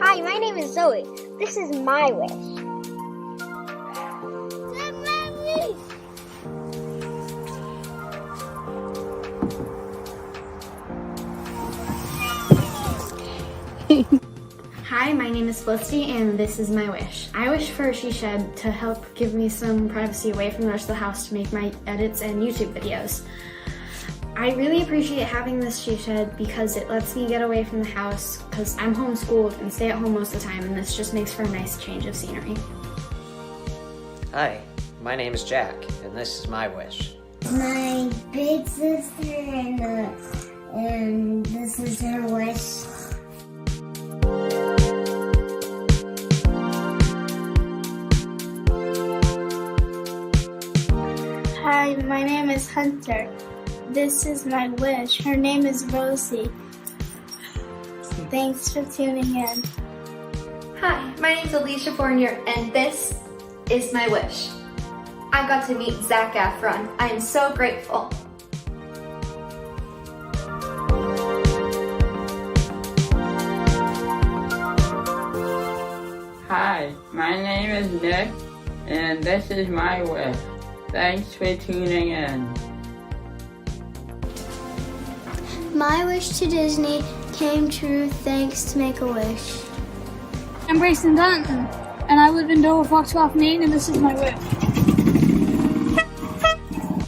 Hi, my name is Zoe. This is my wish. Hi, my name is Felicity, and this is my wish. I wish for a she shed to help give me some privacy away from the rest of the house to make my edits and YouTube videos. I really appreciate having this she shed because it lets me get away from the house because I'm homeschooled and stay at home most of the time, and this just makes for a nice change of scenery. Hi, my name is Jack, and this is my wish. My big sister and this is her wish. Hi, my name is Hunter. This is my wish. Her name is Rosie. Thanks for tuning in. Hi, my name is Alicia Fournier, and this is my wish. I got to meet Zac Efron. I am so grateful. Hi, my name is Nick, and this is my wish. Thanks for tuning in. My wish to Disney came true thanks to Make-A-Wish. I'm Grayson Dunton, and I live in Dover, Foxcroft, Maine, and this is my wish.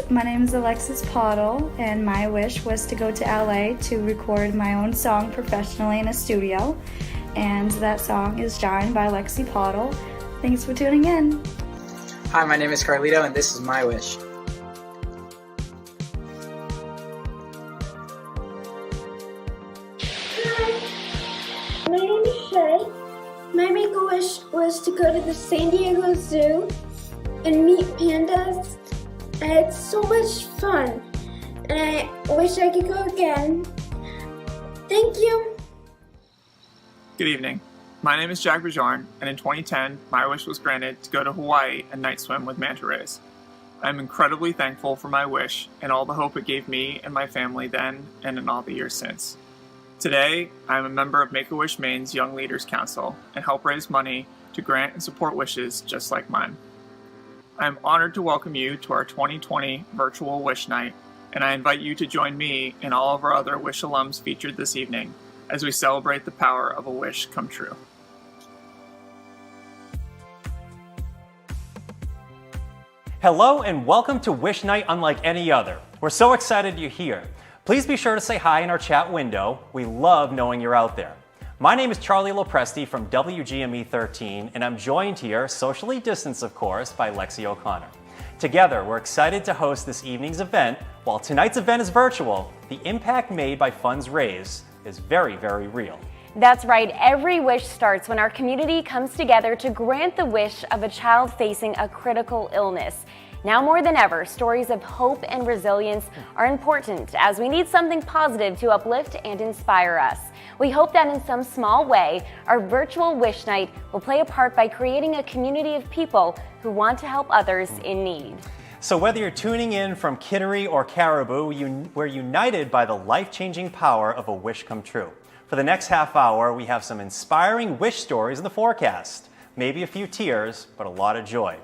My name is Alexis Pottle, and my wish was to go to LA to record my own song professionally in a studio. And that song is Shine by Lexi Pottle. Thanks for tuning in. Hi, my name is Carlito, and this is my wish. My name is Shay. My Make-A-Wish was to go to the San Diego Zoo and meet pandas. I had so much fun, and I wish I could go again. Thank you. Good evening. My name is Jack Bajarn, and in 2010, my wish was granted to go to Hawaii and night swim with manta rays. I am incredibly thankful for my wish and all the hope it gave me and my family then and in all the years since. Today, I am a member of Make-A-Wish Maine's Young Leaders Council and help raise money to grant and support wishes just like mine. I am honored to welcome you to our 2020 virtual Wish Night, and I invite you to join me and all of our other Wish alums featured this evening as we celebrate the power of a wish come true. Hello and welcome to Wish Night Unlike Any Other. We're so excited you're here. Please be sure to say hi in our chat window. We love knowing you're out there. My name is Charlie Lopresti from WGME 13, and I'm joined here, socially distanced of course, by Lexi O'Connor. Together, we're excited to host this evening's event. While tonight's event is virtual, the impact made by funds raised is very, very real. That's right. Every wish starts when our community comes together to grant the wish of a child facing a critical illness. Now more than ever, stories of hope and resilience are important as we need something positive to uplift and inspire us. We hope that in some small way, our virtual Wish Night will play a part by creating a community of people who want to help others in need. So whether you're tuning in from Kittery or Caribou, we're united by the life-changing power of a wish come true. For the next half hour, we have some inspiring wish stories in the forecast. Maybe a few tears, but a lot of joy.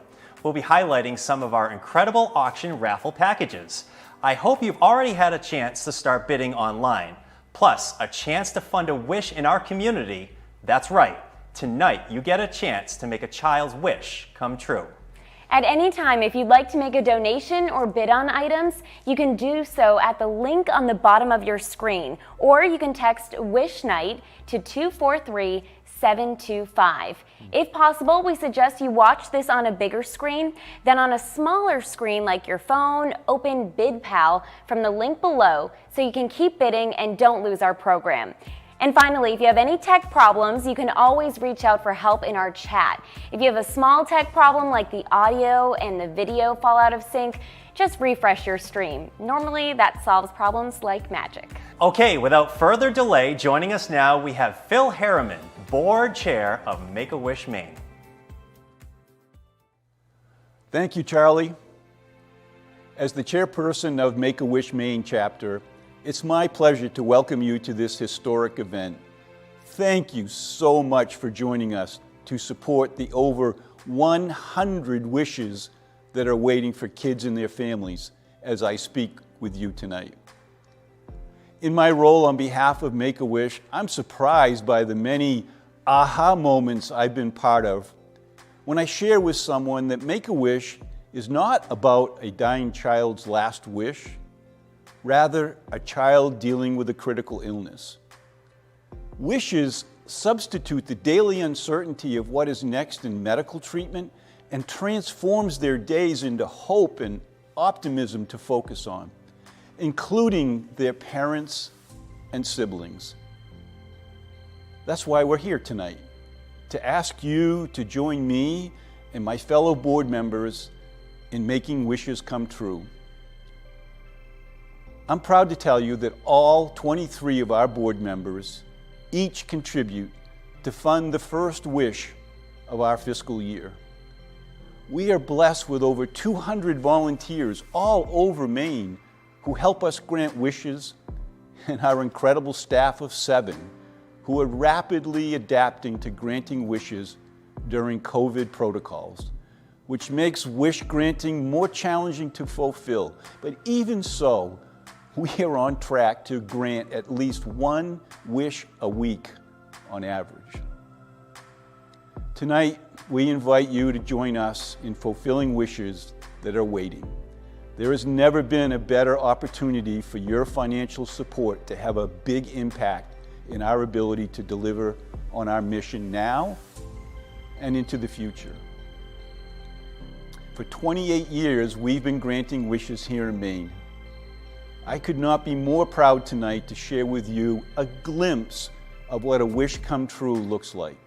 We'll be highlighting some of our incredible auction raffle packages. I hope you've already had a chance to start bidding online. Plus, a chance to fund a wish in our community That's right. Tonight, you get a chance to make a child's wish come true. At any time, if you'd like to make a donation or bid on items, you can do so at the link on the bottom of your screen, or you can text Wish Night to 243-725. If possible, we suggest you watch this on a bigger screen. Then on a smaller screen like your phone, open BidPal from the link below so you can keep bidding and don't lose our program. And finally, if you have any tech problems, you can always reach out for help in our chat. If you have a small tech problem like the audio and the video fall out of sync, just refresh your stream. Normally, that solves problems like magic. Okay, without further delay, joining us now, we have Phil Harriman, Board Chair of Make-A-Wish Maine. Thank you, Charlie. As the chairperson of Make-A-Wish Maine chapter, it's my pleasure to welcome you to this historic event. Thank you so much for joining us to support the over 100 wishes that are waiting for kids and their families as I speak with you tonight. In my role on behalf of Make-A-Wish, I'm surprised by the many aha moments I've been part of when I share with someone that Make-A-Wish is not about a dying child's last wish, rather a child dealing with a critical illness. Wishes substitute the daily uncertainty of what is next in medical treatment and transforms their days into hope and optimism to focus on, including their parents and siblings. That's why we're here tonight, to ask you to join me and my fellow board members in making wishes come true. I'm proud to tell you that all 23 of our board members each contribute to fund the first wish of our fiscal year. We are blessed with over 200 volunteers all over Maine who help us grant wishes, and our incredible staff of 7 who are rapidly adapting to granting wishes during COVID protocols, which makes wish granting more challenging to fulfill. But even so, we are on track to grant at least 1 wish a week on average. Tonight, we invite you to join us in fulfilling wishes that are waiting. There has never been a better opportunity for your financial support to have a big impact in our ability to deliver on our mission now and into the future. For 28 years, we've been granting wishes here in Maine. I could not be more proud tonight to share with you a glimpse of what a wish come true looks like.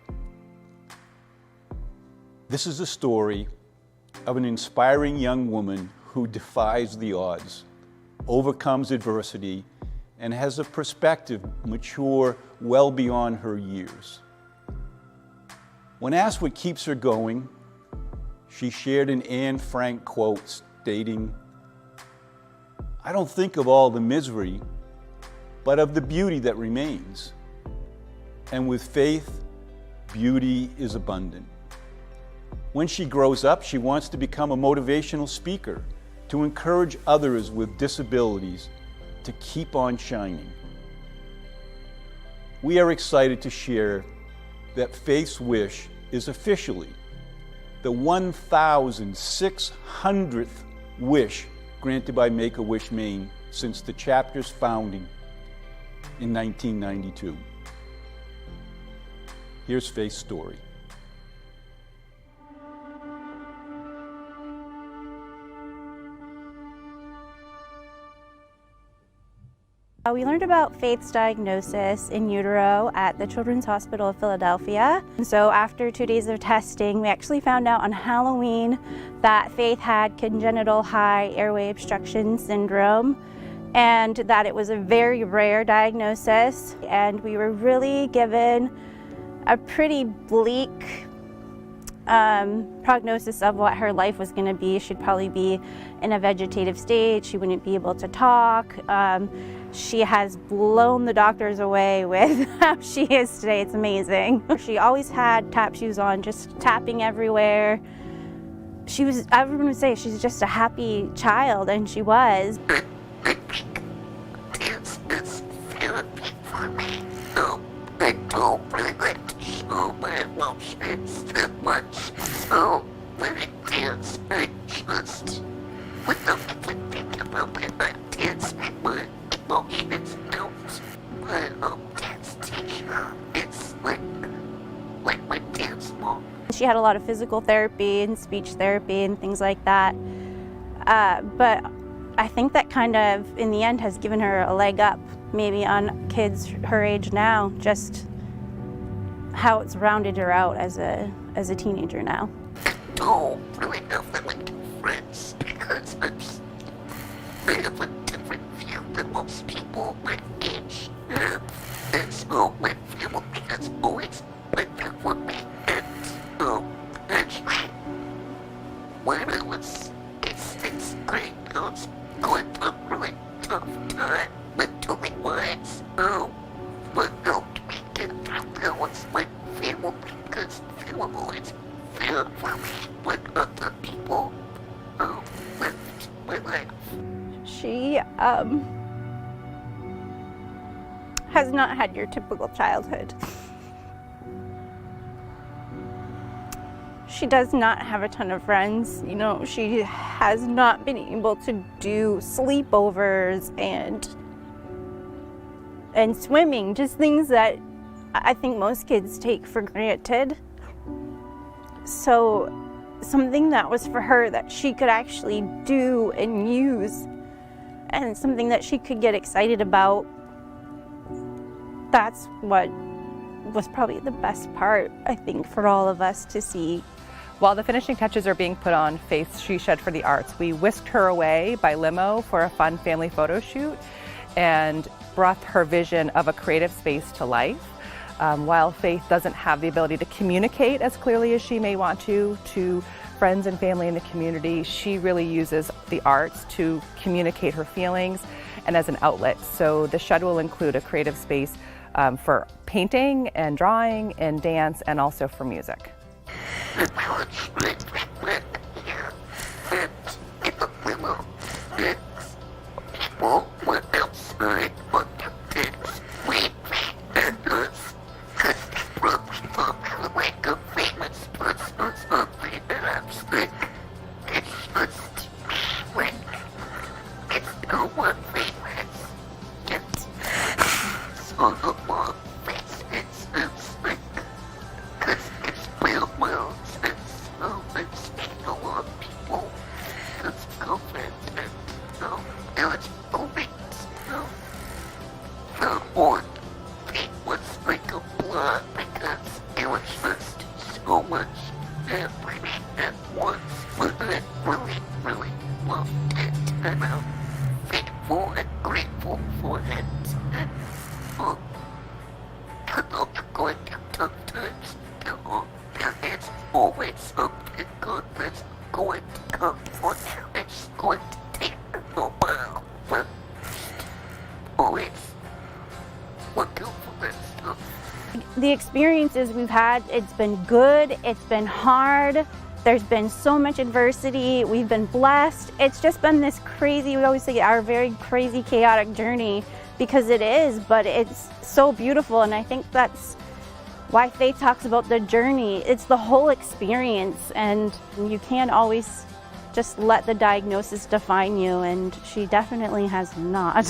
This is a story of an inspiring young woman who defies the odds, overcomes adversity, and has a perspective mature well beyond her years. When asked what keeps her going, she shared an Anne Frank quote stating, "I don't think of all the misery, but of the beauty that remains. And with faith, beauty is abundant." When she grows up, she wants to become a motivational speaker to encourage others with disabilities to keep on shining. We are excited to share that Faith's wish is officially the 1,600th wish granted by Make-A-Wish Maine since the chapter's founding in 1992. Here's Faith's story. We learned about Faith's diagnosis in utero at the Children's Hospital of Philadelphia. And so after 2 days of testing, we actually found out on Halloween that Faith had congenital high airway obstruction syndrome and that it was a very rare diagnosis. And we were really given a pretty bleak prognosis of what her life was going to be. She'd probably be in a vegetative state. She wouldn't be able to talk. She has blown the doctors away with how she is today. It's amazing. She always had tap shoes on, just tapping everywhere. Everyone would say she's just a happy child, and she was. emotions that much. So when I dance, I just, without even thinking about it, I dance my emotions out. My dance teacher is like my dance mom. She had a lot of physical therapy and speech therapy and things like that. But I think that kind of, in the end, has given her a leg up, maybe on kids her age now, just how it's rounded her out as a teenager now. I don't really have that many friends because I have a different view than most people my age have. And so my family has always been there for me. And so actually, when I was in 6th grade, I was going through a really tough time mentally wise. What helped me get through that was my family, because they were always there for me when other people left my life. She has not had your typical childhood. She does not have a ton of friends. You know, she has not been able to do sleepovers and swimming, just things that I think most kids take for granted. So something that was for her that she could actually do and use, and something that she could get excited about, that's what was probably the best part, I think, for all of us to see. While the finishing touches are being put on Faith She Shed for the Arts, we whisked her away by limo for a fun family photo shoot and brought her vision of a creative space to life. While Faith doesn't have the ability to communicate as clearly as she may want to friends and family in the community, she really uses the arts to communicate her feelings and as an outlet. So the shed will include a creative space for painting and drawing and dance, and also for music. People went outside on their dance waving at us because they probably thought we were like a famous person or something, and I was like, it's just me, it's no one famous. It's so long faces, I was like, because it's real world, and so I'm seeing a lot of people that's COVID, and so it was great. The one thing was like a blur because it was just so much happening at once, but I really loved it, and I'm thankful and grateful for it. And although you're going through tough times, there is always something good that's going to come for you. It's going to take a while, but always look out for that stuff. The experiences we've had, it's been good, it's been hard, there's been so much adversity, we've been blessed. It's just been this crazy, we always say our very crazy, chaotic journey, because it is, but it's so beautiful, and I think that's why Faith talks about the journey. It's the whole experience, and you can't always just let the diagnosis define you, and she definitely has not.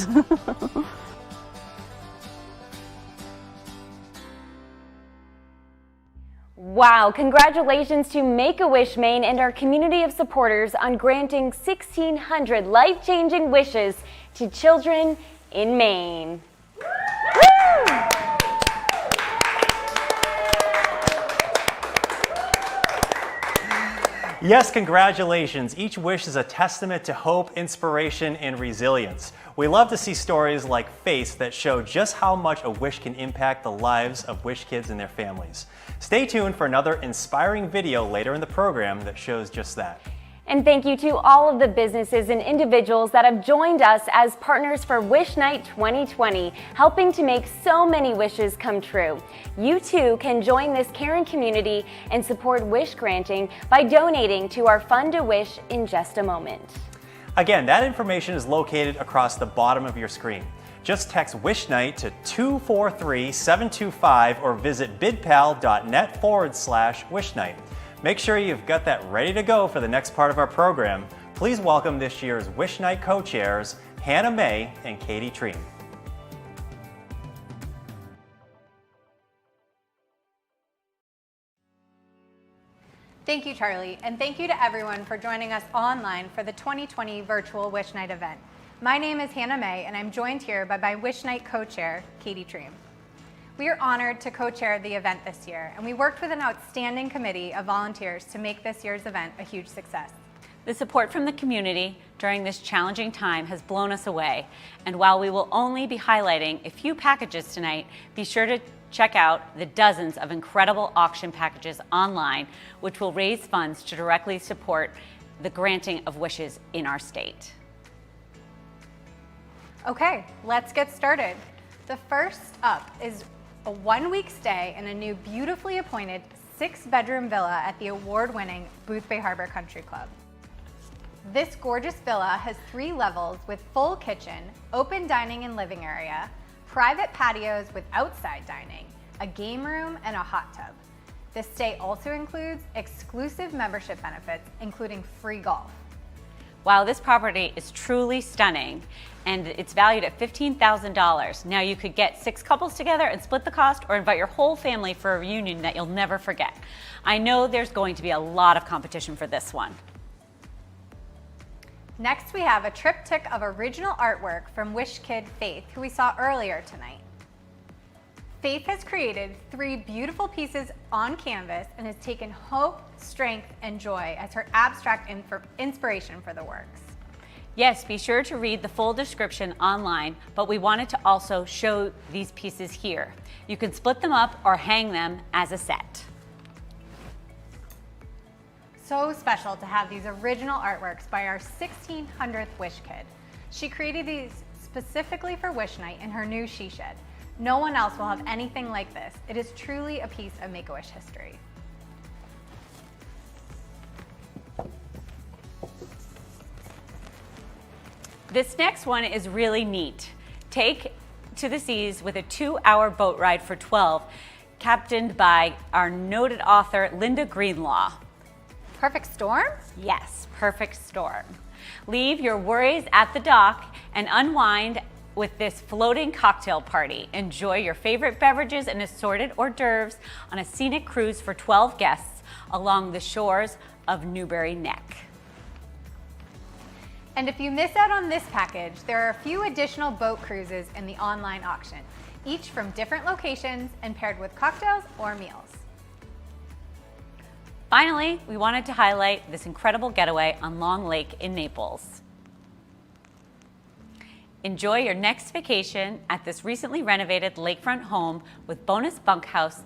Wow, congratulations to Make-A-Wish Maine and our community of supporters on granting 1,600 life-changing wishes to children in Maine. Woo! Yes, congratulations. Each wish is a testament to hope, inspiration, and resilience. We love to see stories like Faith's that show just how much a wish can impact the lives of wish kids and their families. Stay tuned for another inspiring video later in the program that shows just that. And thank you to all of the businesses and individuals that have joined us as partners for Wish Night 2020, helping to make so many wishes come true. You too can join this caring community and support wish granting by donating to our Fund a Wish in just a moment. Again, that information is located across the bottom of your screen. Just text Wish Night to 243-725 or visit bidpal.net/wishnight. Make sure you've got that ready to go for the next part of our program. Please welcome this year's Wish Night co-chairs, Hannah May and Katie Treem. Thank you, Charlie, and thank you to everyone for joining us online for the 2020 virtual Wish Night event. My name is Hannah May, and I'm joined here by my Wish Night co-chair, Katie Treem. We are honored to co-chair the event this year, and we worked with an outstanding committee of volunteers to make this year's event a huge success. The support from the community during this challenging time has blown us away, and while we will only be highlighting a few packages tonight, be sure to check out the dozens of incredible auction packages online, which will raise funds to directly support the granting of wishes in our state. Okay, let's get started. The first up is a one-week stay in a new beautifully appointed 6-bedroom villa at the award-winning Boothbay Harbor Country Club. This gorgeous villa has 3 levels with full kitchen, open dining and living area, private patios with outside dining, a game room, and a hot tub. This stay also includes exclusive membership benefits, including free golf. Wow, this property is truly stunning, and it's valued at $15,000. Now you could get 6 couples together and split the cost, or invite your whole family for a reunion that you'll never forget. I know there's going to be a lot of competition for this one. Next, we have a triptych of original artwork from Wish Kid Faith, who we saw earlier tonight. Faith has created 3 beautiful pieces on canvas and has taken hope, strength, and joy as her abstract inspiration for the works. Yes, be sure to read the full description online, but we wanted to also show these pieces here. You can split them up or hang them as a set. So special to have these original artworks by our 1600th Wish Kid. She created these specifically for Wish Night in her new she shed. No one else will have anything like this. It is truly a piece of Make-A-Wish history. This next one is really neat. Take to the seas with a 2-hour boat ride for 12, captained by our noted author, Linda Greenlaw. Perfect storm? Yes, perfect storm. Leave your worries at the dock and unwind with this floating cocktail party. Enjoy your favorite beverages and assorted hors d'oeuvres on a scenic cruise for 12 guests along the shores of Newbury Neck. And if you miss out on this package, there are a few additional boat cruises in the online auction, each from different locations and paired with cocktails or meals. Finally, we wanted to highlight this incredible getaway on Long Lake in Naples. Enjoy your next vacation at this recently renovated lakefront home with bonus bunkhouse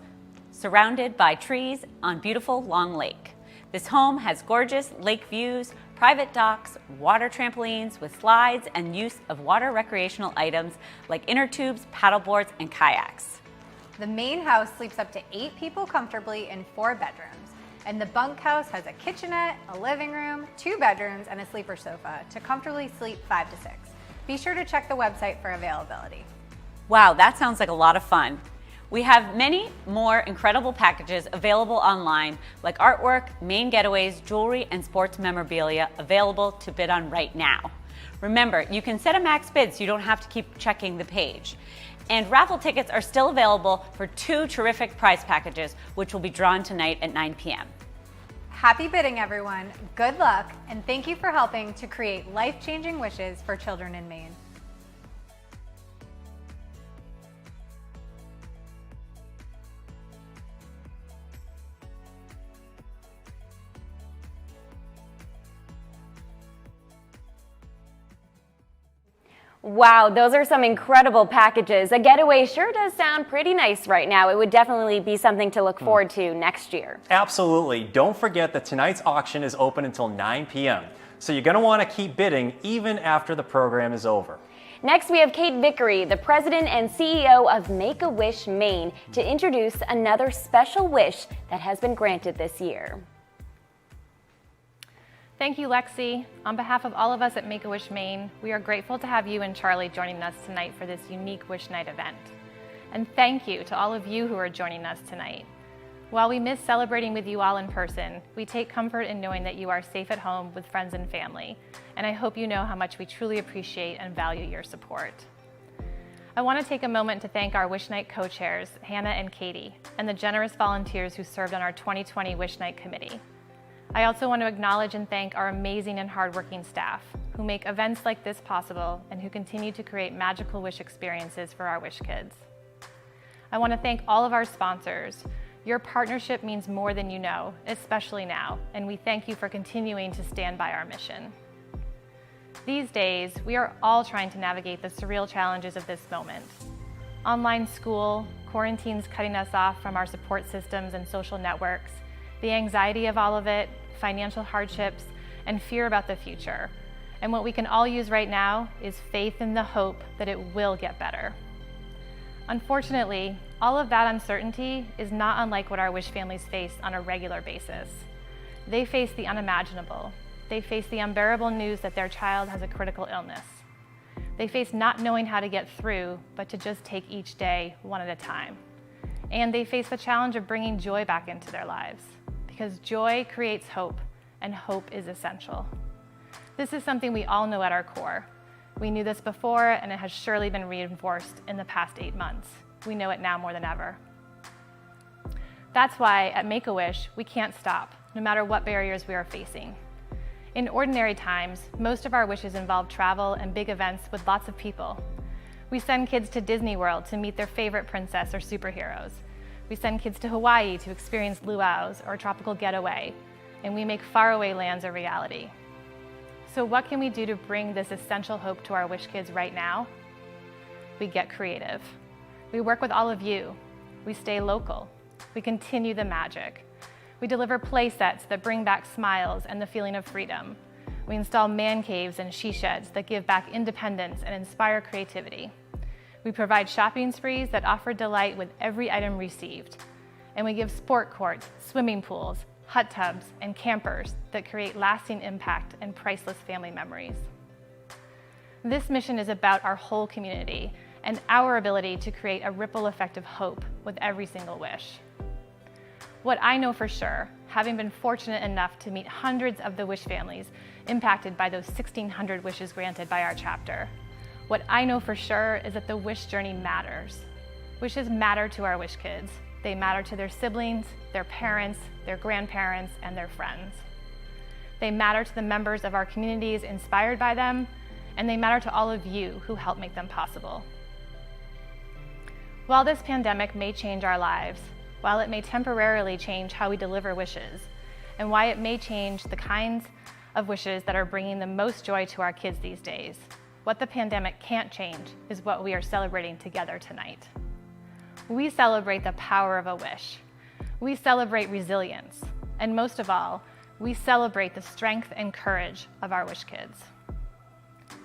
surrounded by trees on beautiful Long Lake. This home has gorgeous lake views, private docks, water trampolines with slides, and use of water recreational items like inner tubes, paddleboards, and kayaks. The main house sleeps up to 8 people comfortably in 4 bedrooms. And the bunkhouse has a kitchenette, a living room, 2 bedrooms, and a sleeper sofa to comfortably sleep 5 to 6. Be sure to check the website for availability. Wow, that sounds like a lot of fun. We have many more incredible packages available online, like artwork, main getaways, jewelry, and sports memorabilia available to bid on right now. Remember, you can set a max bid so you don't have to keep checking the page. And raffle tickets are still available for 2 terrific prize packages, which will be drawn tonight at 9 p.m. Happy bidding, everyone. Good luck, and thank you for helping to create life-changing wishes for children in Maine. Wow, those are some incredible packages. A getaway sure does sound pretty nice right now. It would definitely be something to look forward to next year. Absolutely. Don't forget that tonight's auction is open until 9 p.m. So you're going to want to keep bidding even after the program is over. Next, we have Kate Vickery, the president and CEO of Make-A-Wish Maine, to introduce another special wish that has been granted this year. Thank you, Lexi. On behalf of all of us at Make-A-Wish Maine, we are grateful to have you and Charlie joining us tonight for this unique Wish Night event. And thank you to all of you who are joining us tonight. While we miss celebrating with you all in person, we take comfort in knowing that you are safe at home with friends and family, and I hope you know how much we truly appreciate and value your support. I want to take a moment to thank our Wish Night co-chairs, Hannah and Katie, and the generous volunteers who served on our 2020 Wish Night committee. I also want to acknowledge and thank our amazing and hardworking staff who make events like this possible and who continue to create magical Wish experiences for our Wish kids. I want to thank all of our sponsors. Your partnership means more than you know, especially now, and we thank you for continuing to stand by our mission. These days, we are all trying to navigate the surreal challenges of this moment. Online school, quarantines cutting us off from our support systems and social networks, the anxiety of all of it, financial hardships, and fear about the future. And what we can all use right now is faith in the hope that it will get better. Unfortunately, all of that uncertainty is not unlike what our Wish families face on a regular basis. They face the unimaginable. They face the unbearable news that their child has a critical illness. They face not knowing how to get through, but to just take each day one at a time. And they face the challenge of bringing joy back into their lives, because joy creates hope, and hope is essential. This is something we all know at our core. We knew this before, and it has surely been reinforced in the past 8 months. We know it now more than ever. That's why at Make-A-Wish, we can't stop, no matter what barriers we are facing. In ordinary times, most of our wishes involve travel and big events with lots of people. We send kids to Disney World to meet their favorite princess or superheroes. We send kids to Hawaii to experience luau's or a tropical getaway, and we make faraway lands a reality. So what can we do to bring this essential hope to our Wish kids right now? We get creative. We work with all of you. We stay local. We continue the magic. We deliver play sets that bring back smiles and the feeling of freedom. We install man caves and she sheds that give back independence and inspire creativity. We provide shopping sprees that offer delight with every item received. And we give sport courts, swimming pools, hot tubs, and campers that create lasting impact and priceless family memories. This mission is about our whole community and our ability to create a ripple effect of hope with every single wish. What I know for sure, having been fortunate enough to meet hundreds of the Wish families impacted by those 1,600 wishes granted by our chapter, what I know for sure is that the Wish journey matters. Wishes matter to our Wish kids. They matter to their siblings, their parents, their grandparents, and their friends. They matter to the members of our communities inspired by them, and they matter to all of you who help make them possible. While this pandemic may change our lives, while it may temporarily change how we deliver wishes, and why it may change the kinds of wishes that are bringing the most joy to our kids these days, what the pandemic can't change is what we are celebrating together tonight. We celebrate the power of a wish. We celebrate resilience, and most of all, we celebrate the strength and courage of our Wish kids.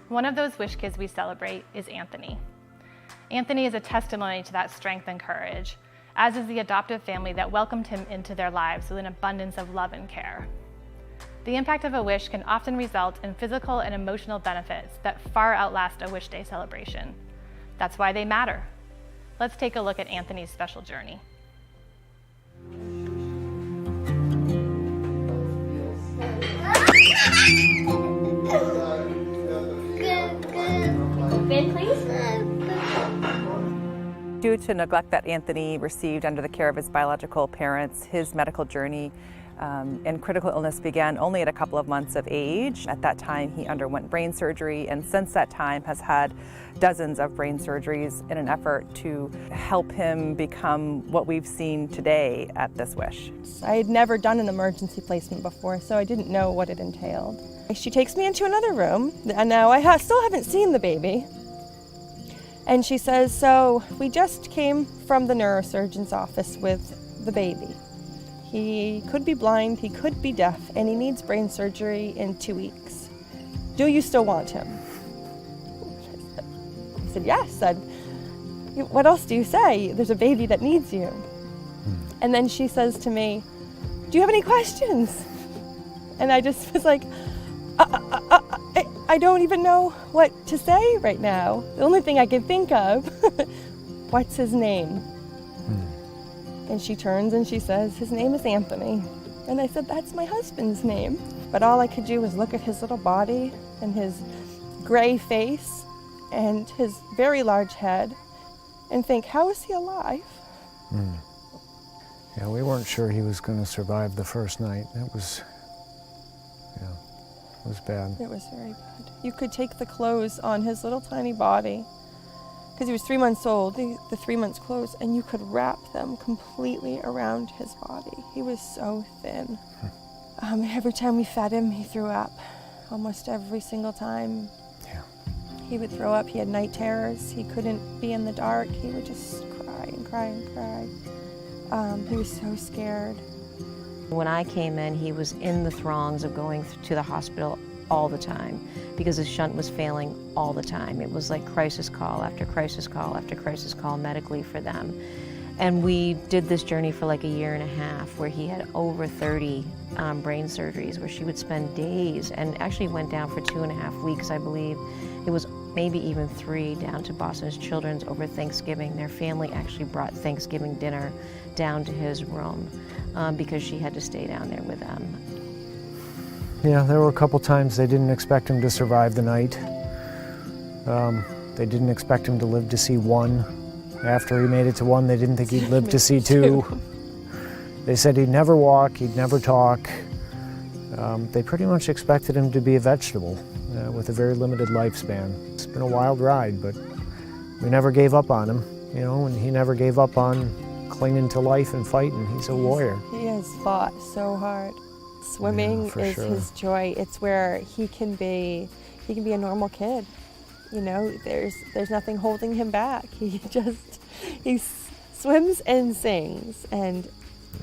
One of those Wish kids we celebrate is Anthony. Anthony is a testimony to that strength and courage, as is the adoptive family that welcomed him into their lives with an abundance of love and care. The impact of a wish can often result in physical and emotional benefits that far outlast a Wish Day celebration. That's why they matter. Let's take a look at Anthony's special journey. Vin, please. Due to neglect that Anthony received under the care of his biological parents, his medical journey and critical illness began only at a couple of months of age. At that time, he underwent brain surgery, and since that time has had dozens of brain surgeries in an effort to help him become what we've seen today at This Wish. I had never done an emergency placement before, so I didn't know what it entailed. She takes me into another room, and now I still haven't seen the baby. And she says, so we just came from the neurosurgeon's office with the baby. He could be blind, he could be deaf, and he needs brain surgery in 2 weeks. Do you still want him? I said, yes. What else do you say? There's a baby that needs you. And then she says to me, do you have any questions? And I just was like, I don't even know what to say right now. The only thing I can think of, what's his name? And she turns and she says, his name is Anthony. And I said, that's my husband's name. But all I could do was look at his little body and his gray face and his very large head and think, how is he alive? Yeah, we weren't sure he was going to survive the first night. It was bad. It was very bad. You could take the clothes on his little tiny body, because he was 3 months old, the 3 months clothes, and you could wrap them completely around his body. He was so thin. Every time we fed him, he threw up. Almost every single time. Yeah. He would throw up. He had night terrors. He couldn't be in the dark. He would just cry and cry and cry. He was so scared. When I came in, he was in the throngs of going to the hospital all the time because his shunt was failing all the time. It was like crisis call after crisis call after crisis call medically for them. And we did this journey for like a year and a half where he had over 30 brain surgeries where she would spend days and actually went down for 2.5 weeks, I believe. It was maybe even 3 down to Boston's Children's over Thanksgiving. Their family actually brought Thanksgiving dinner down to his room because she had to stay down there with them. Yeah, there were a couple times they didn't expect him to survive the night. They didn't expect him to live to see 1. After he made it to 1, they didn't think he'd live to see 2. They said he'd never walk, he'd never talk. They pretty much expected him to be a vegetable with a very limited lifespan. It's been a wild ride, but we never gave up on him, you know, and he never gave up on clinging to life and fighting. He's a warrior. He has fought so hard. Swimming is his joy. It's where he can be a normal kid. You know, there's nothing holding him back. He swims and sings, and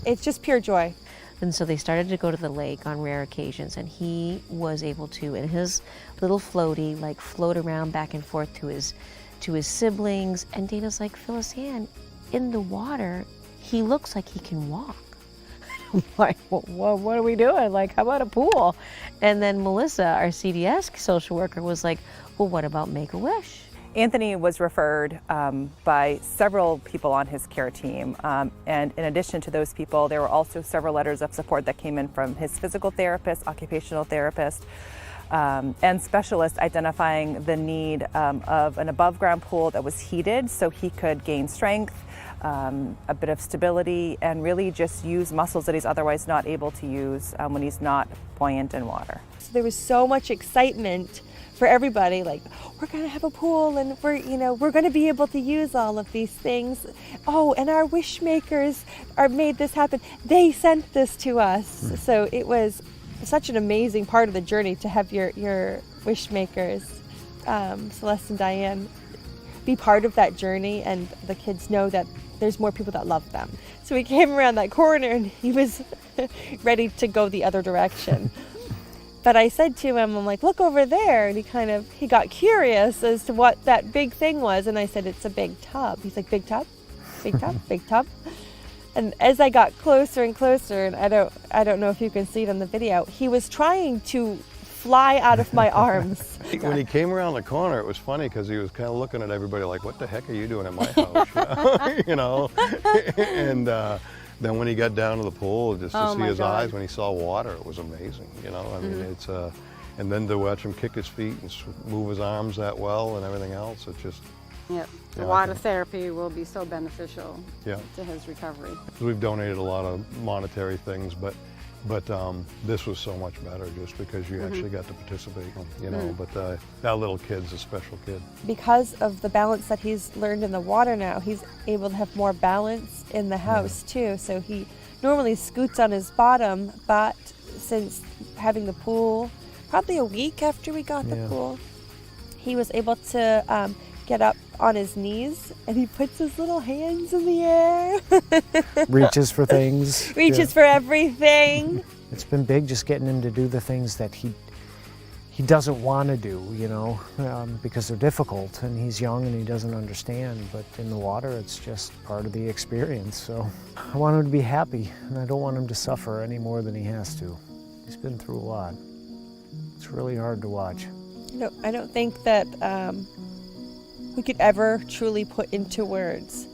it's just pure joy. And so they started to go to the lake on rare occasions, and he was able to, in his little floaty, like float around back and forth to his siblings. And Dana's like, Phyllis-Ann, in the water, he looks like he can walk. I'm like, well, what are we doing? Like, how about a pool? And then Melissa, our CDS social worker, was like, well, what about Make-A-Wish? Anthony was referred by several people on his care team. And in addition to those people, there were also several letters of support that came in from his physical therapist, occupational therapist, and specialists identifying the need of an above-ground pool that was heated so he could gain strength, a bit of stability, and really just use muscles that he's otherwise not able to use when he's not buoyant in water. So there was so much excitement for everybody, like, we're gonna have a pool and we're gonna be able to use all of these things. Oh, and our wish makers made this happen. They sent this to us. So it was such an amazing part of the journey to have your wish makers, Celeste and Diane, be part of that journey, and the kids know that there's more people that love them. So we came around that corner and he was ready to go the other direction. But I said to him, I'm like, look over there. And he got curious as to what that big thing was. And I said, it's a big tub. He's like, big tub? Big tub? Big tub? And as I got closer and closer, and I don't know if you can see it on the video, he was trying to fly out of my arms. When he came around the corner, it was funny because he was kind of looking at everybody like, what the heck are you doing at my house? You know? And then when he got down to the pool, just to see his eyes when he saw water, it was amazing. You know, I mean, it's and then to watch him kick his feet and move his arms that well and everything else, it just. Yep, the water therapy will be so beneficial to his recovery. We've donated a lot of monetary things, but this was so much better just because you actually got to participate, you know, but that little kid's a special kid. Because of the balance that he's learned in the water now, he's able to have more balance in the house too. So he normally scoots on his bottom, but since having the pool, probably a week after we got the pool, he was able to get up on his knees, and he puts his little hands in the air. Reaches for things. Reaches for everything. It's been big just getting him to do the things that he doesn't want to do, you know, because they're difficult, and he's young and he doesn't understand. But in the water, it's just part of the experience. So I want him to be happy, and I don't want him to suffer any more than he has to. He's been through a lot. It's really hard to watch. I don't think that we could ever truly put into words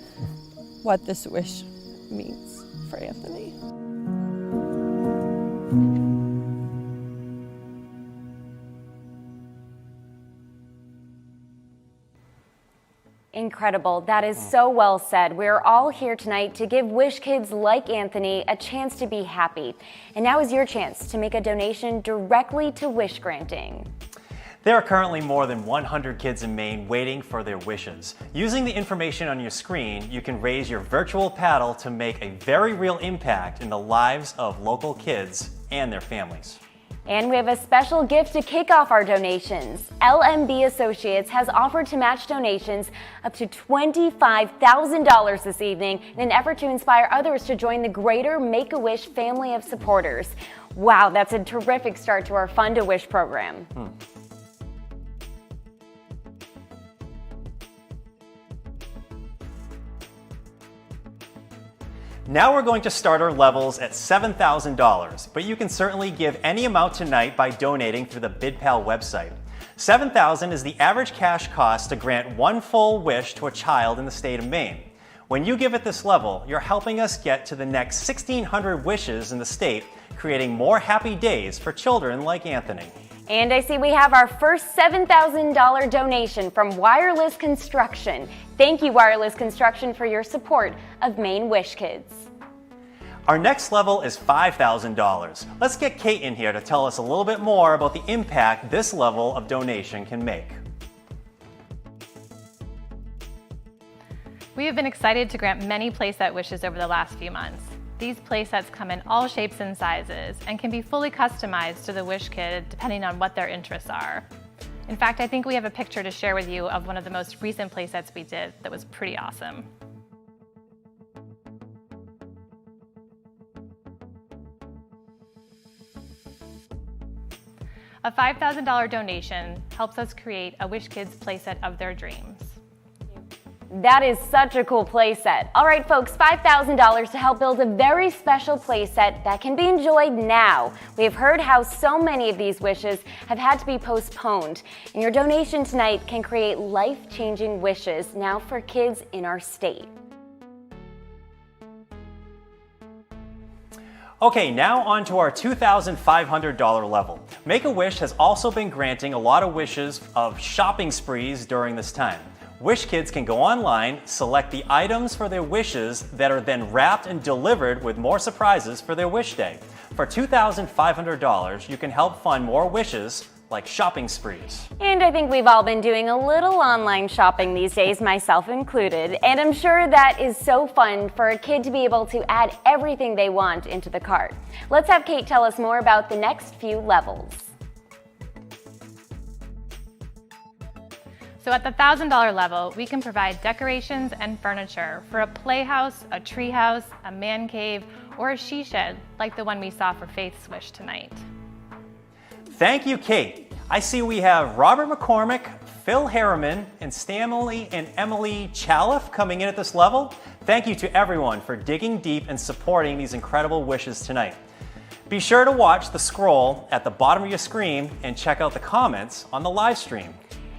what this wish means for Anthony. Incredible. That is so well said. We're all here tonight to give Wish kids like Anthony a chance to be happy. And now is your chance to make a donation directly to Wish Granting. There are currently more than 100 kids in Maine waiting for their wishes. Using the information on your screen, you can raise your virtual paddle to make a very real impact in the lives of local kids and their families. And we have a special gift to kick off our donations. LMB Associates has offered to match donations up to $25,000 this evening in an effort to inspire others to join the greater Make-A-Wish family of supporters. Wow, that's a terrific start to our Fund to Wish program. Now we're going to start our levels at $7,000, but you can certainly give any amount tonight by donating through the BidPal website. $7,000 is the average cash cost to grant one full wish to a child in the state of Maine. When you give at this level, you're helping us get to the next 1,600 wishes in the state, creating more happy days for children like Anthony. And I see we have our first $7,000 donation from Wireless Construction. Thank you, Wireless Construction, for your support of Maine Wish Kids. Our next level is $5,000. Let's get Kate in here to tell us a little bit more about the impact this level of donation can make. We have been excited to grant many playset wishes over the last few months. These playsets come in all shapes and sizes and can be fully customized to the Wish kid depending on what their interests are. In fact, I think we have a picture to share with you of one of the most recent playsets we did that was pretty awesome. A $5,000 donation helps us create a Wish Kids playset of their dreams. That is such a cool playset. All right, folks, $5,000 to help build a very special playset that can be enjoyed now. We have heard how so many of these wishes have had to be postponed, and your donation tonight can create life-changing wishes now for kids in our state. Okay, now on to our $2,500 level. Make-A-Wish has also been granting a lot of wishes of shopping sprees during this time. Wish kids can go online, select the items for their wishes that are then wrapped and delivered with more surprises for their wish day. For $2,500, you can help fund more wishes like shopping sprees. And I think we've all been doing a little online shopping these days, myself included, and I'm sure that is so fun for a kid to be able to add everything they want into the cart. Let's have Kate tell us more about the next few levels. So at the $1,000 level, we can provide decorations and furniture for a playhouse, a treehouse, a man cave, or a she shed like the one we saw for Faith's wish tonight. Thank you, Kate. I see we have Robert McCormick, Phil Harriman, and Stanley and Emily Chaliff coming in at this level. Thank you to everyone for digging deep and supporting these incredible wishes tonight. Be sure to watch the scroll at the bottom of your screen and check out the comments on the live stream.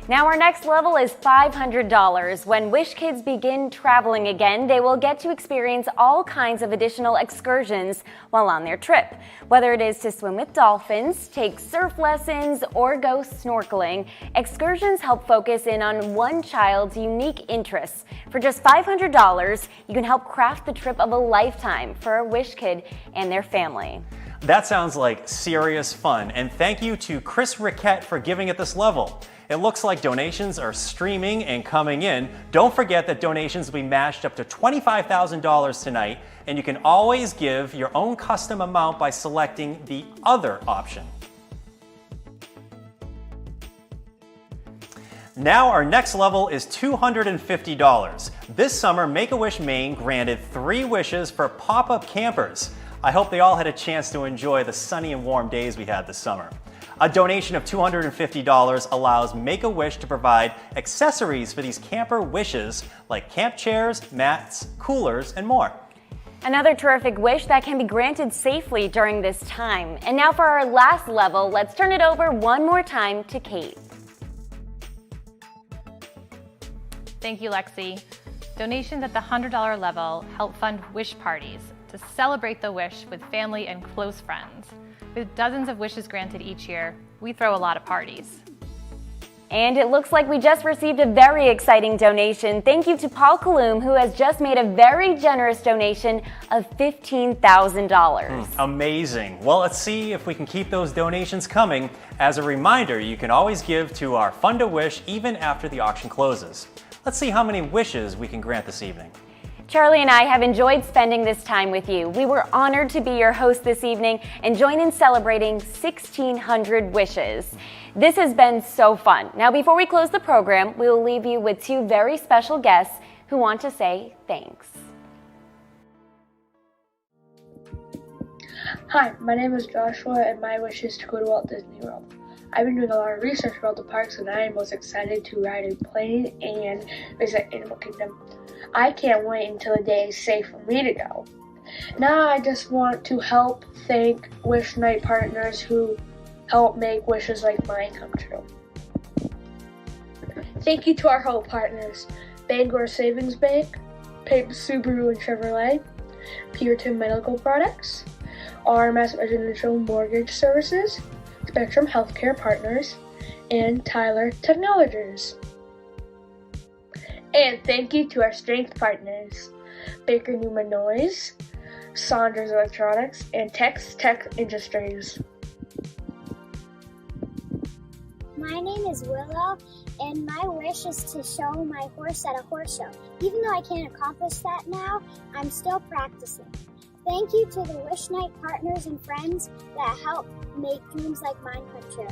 Now our next level is $500. When Wish Kids begin traveling again, they will get to experience all kinds of additional excursions while on their trip. Whether it is to swim with dolphins, take surf lessons, or go snorkeling, excursions help focus in on one child's unique interests. For just $500, you can help craft the trip of a lifetime for a Wish Kid and their family. That sounds like serious fun, and thank you to Chris Riquette for giving at this level. It looks like donations are streaming and coming in. Don't forget that donations will be matched up to $25,000 tonight, and you can always give your own custom amount by selecting the other option. Now our next level is $250. This summer, Make-A-Wish Maine granted 3 wishes for pop-up campers. I hope they all had a chance to enjoy the sunny and warm days we had this summer. A donation of $250 allows Make-A-Wish to provide accessories for these camper wishes like camp chairs, mats, coolers, and more. Another terrific wish that can be granted safely during this time. And now for our last level, let's turn it over one more time to Kate. Thank you, Lexi. Donations at the $100 level help fund wish parties to celebrate the wish with family and close friends. With dozens of wishes granted each year, we throw a lot of parties. And it looks like we just received a very exciting donation. Thank you to Paul Kaloum, who has just made a very generous donation of $15,000. Amazing. Well, let's see if we can keep those donations coming. As a reminder, you can always give to our Fund a Wish even after the auction closes. Let's see how many wishes we can grant this evening. Charlie and I have enjoyed spending this time with you. We were honored to be your host this evening and join in celebrating 1,600 wishes. This has been so fun. Now, before we close the program, we will leave you with two very special guests who want to say thanks. Hi, my name is Joshua, and my wish is to go to Walt Disney World. I've been doing a lot of research about the parks, and I am most excited to ride a plane and visit Animal Kingdom. I can't wait until the day is safe for me to go. Now I just want to help thank Wish Night partners who help make wishes like mine come true. Thank you to our Hope partners, Bangor Savings Bank, Pape Subaru and Chevrolet, Puritan Medical Products, RMS Residential Mortgage Services, Spectrum Healthcare Partners, and Tyler Technologies. And thank you to our strength partners, Baker Newman Noise, Saunders Electronics, and Tex Tech Industries. My name is Willow, and my wish is to show my horse at a horse show. Even though I can't accomplish that now, I'm still practicing. Thank you to the Wish Night partners and friends that help make dreams like mine come true.